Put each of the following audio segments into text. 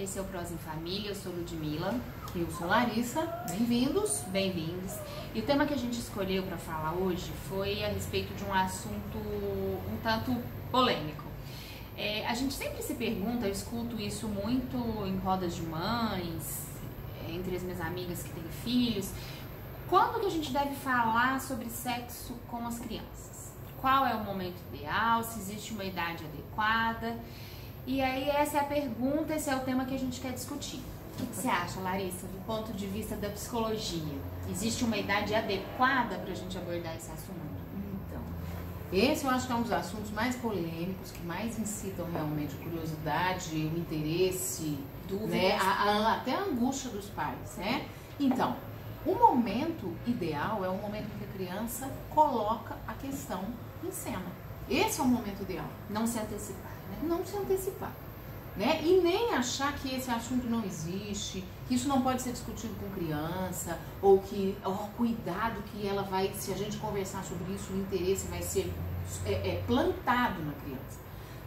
esse é o Prós em Família, eu sou Ludmila. Eu sou Larissa, bem-vindos. Bem-vindos. E o tema que a gente escolheu para falar hoje foi a respeito de um assunto um tanto polêmico. A gente sempre se pergunta, eu escuto isso muito em rodas de mães, entre as minhas amigas que têm filhos, quando que a gente deve falar sobre sexo com as crianças? Qual é o momento ideal? Se existe uma idade adequada? E aí essa é a pergunta, esse é o tema que a gente quer discutir. O que você acha, Larissa, do ponto de vista da psicologia? Existe uma idade adequada para a gente abordar esse assunto? Então, esse eu acho que é um dos assuntos mais polêmicos, que mais incitam realmente a curiosidade, o interesse, Dúvidas, né? Até a angústia dos pais, né? Então, o momento ideal é o momento em que a criança coloca a questão em cena. Esse é o momento ideal. Não se antecipar, né? Não se antecipar, né? E nem achar que esse assunto não existe, que isso não pode ser discutido com criança, ou que, cuidado que ela vai, se a gente conversar sobre isso, o interesse vai ser plantado na criança.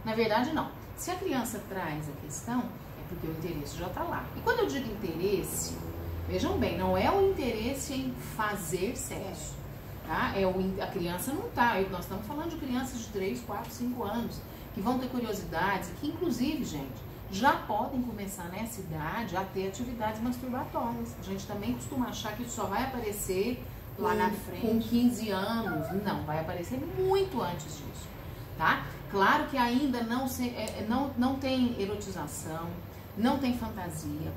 Na verdade, não. Se a criança traz a questão, é porque o interesse já está lá. E quando eu digo interesse, vejam bem, não é o interesse em fazer sexo, tá? A criança não está, nós estamos falando de crianças de 3, 4, 5 anos, que vão ter curiosidades, que inclusive, gente, já podem começar nessa idade a ter atividades masturbatórias. A gente também costuma achar que isso só vai aparecer lá na frente, com 15 anos. Não, vai aparecer muito antes disso, tá? Claro que ainda não tem erotização, não tem fantasia.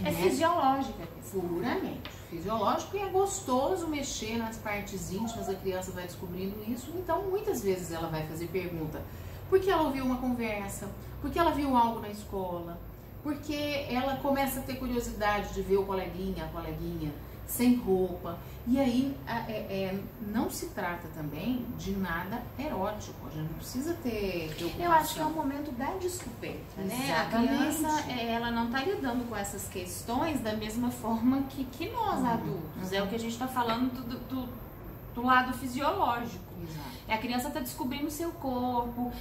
É fisiológica. Puramente fisiológico, e é gostoso mexer nas partes íntimas, a criança vai descobrindo isso. Então, muitas vezes ela vai fazer pergunta porque ela ouviu uma conversa, porque ela viu algo na escola, porque ela começa a ter curiosidade de ver o coleguinha, a coleguinha sem roupa. E aí não se trata também de nada erótico, a gente não precisa ter preocupação. Eu acho que é o momento da descoberta, né? A criança, ela não está lidando com essas questões da mesma forma que nós adultos. É o que a gente está falando do lado fisiológico. Exato. A criança está descobrindo o seu corpo,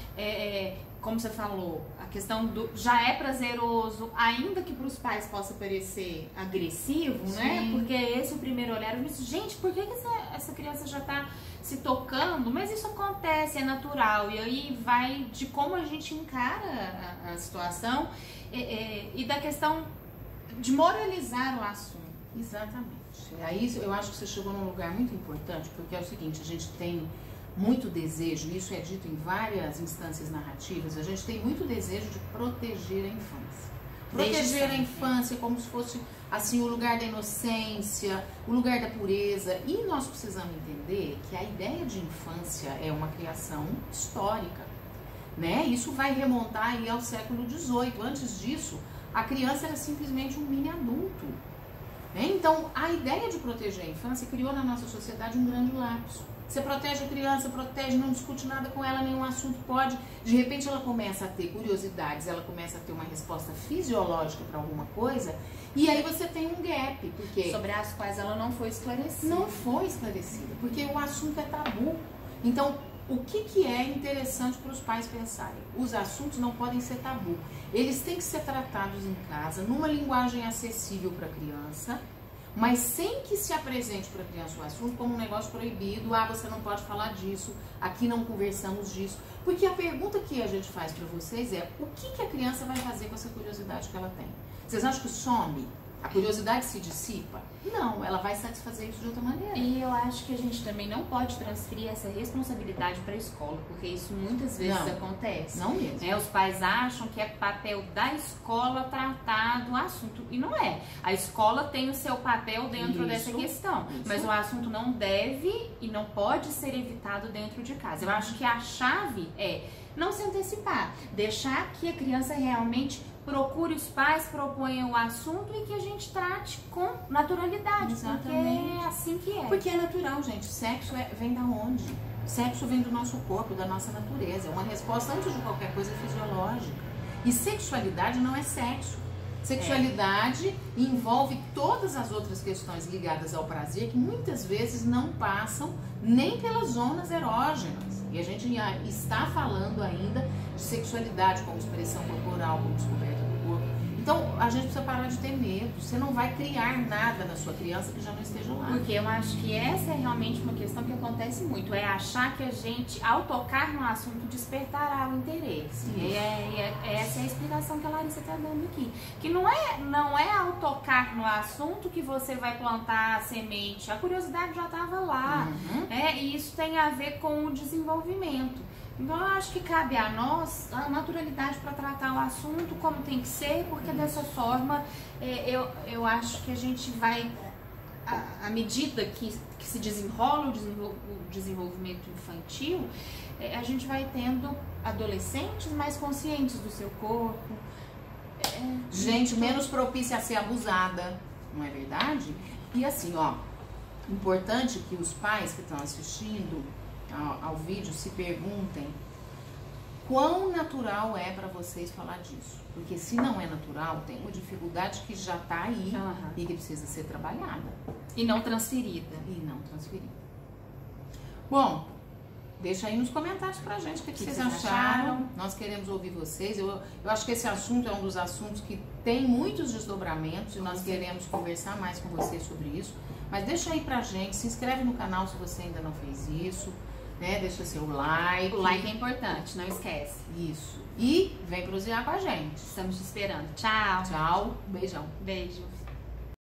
como você falou, a questão já é prazeroso, ainda que para os pais possa parecer agressivo, Sim, né? Porque esse é o primeiro olhar, eu disse, gente, por que essa criança já está se tocando? Mas isso acontece, é natural, e aí vai de como a gente encara a situação e da questão de moralizar o assunto. Exatamente. Aí eu acho que você chegou num lugar muito importante, porque é o seguinte, a gente tem muito desejo, isso é dito em várias instâncias narrativas, a gente tem muito desejo de proteger a infância. Proteger a infância como se fosse assim o lugar da inocência, o lugar da pureza. E nós precisamos entender que a ideia de infância é uma criação histórica, né? Isso vai remontar aí ao século XVIII. Antes disso, a criança era simplesmente um mini adulto. Então, a ideia de proteger a infância criou na nossa sociedade um grande lapso. Você protege a criança, protege, não discute nada com ela, nenhum assunto pode. De repente ela começa a ter curiosidades, ela começa a ter uma resposta fisiológica para alguma coisa, e aí você tem um gap. Porque sobre as quais ela não foi esclarecida. Não foi esclarecida, porque o assunto é tabu. Então, o que é interessante para os pais pensarem? Os assuntos não podem ser tabu. Eles têm que ser tratados em casa, numa linguagem acessível para a criança, mas sem que se apresente para a criança o assunto como um negócio proibido. Você não pode falar disso, aqui não conversamos disso. Porque a pergunta que a gente faz para vocês é: o que a criança vai fazer com essa curiosidade que ela tem? Vocês acham que some? A curiosidade se dissipa? Não, ela vai satisfazer isso de outra maneira. E eu acho que a gente também não pode transferir essa responsabilidade para a escola, porque isso muitas vezes acontece. Não mesmo. Os pais acham que é papel da escola tratar do assunto, e não é. A escola tem o seu papel dentro dessa questão, mas o assunto não deve e não pode ser evitado dentro de casa. Eu acho que a chave é não se antecipar, deixar que a criança realmente procure os pais, proponha o assunto e que a gente trate com naturalidade. Exatamente. Porque é assim que é. Porque é natural, gente. Sexo vem da onde? Sexo vem do nosso corpo, da nossa natureza. É uma resposta, antes de qualquer coisa, fisiológica. E sexualidade não é sexo. Sexualidade envolve todas as outras questões ligadas ao prazer que muitas vezes não passam nem pelas zonas erógenas. E a gente está falando ainda de sexualidade como expressão corporal, como descoberta do corpo. Então, a gente precisa parar de ter medo. Você não vai criar nada na sua criança que já não esteja lá. Porque eu acho que essa é realmente uma questão que acontece muito. É achar que a gente, ao tocar no assunto, despertará o interesse. Essa é a explicação que a Larissa está dando aqui. Que não é ao tocar no assunto que você vai plantar a semente. A curiosidade já estava lá. E isso tem a ver com o desenvolvimento. Então eu acho que cabe a nós a naturalidade para tratar o assunto como tem que ser, porque dessa forma eu acho que a gente vai, à medida que se desenrola o desenvolvimento infantil, a gente vai tendo adolescentes mais conscientes do seu corpo. Gente menos propícia a ser abusada, não é verdade? E assim, ó, importante que os pais que estão assistindo ao vídeo se perguntem quão natural é para vocês falar disso. Porque se não é natural, tem uma dificuldade que já está aí e que precisa ser trabalhada. E não transferida. Bom, deixa aí nos comentários pra gente o que vocês acharam. Nós queremos ouvir vocês. Eu acho que esse assunto é um dos assuntos que tem muitos desdobramentos e nós queremos conversar mais com vocês sobre isso. Mas deixa aí pra gente, se inscreve no canal se você ainda não fez isso. Deixa seu like. O like é importante, não esquece. Isso. E vem prosear com a gente. Estamos te esperando. Tchau. Tchau. Beijão. Beijo.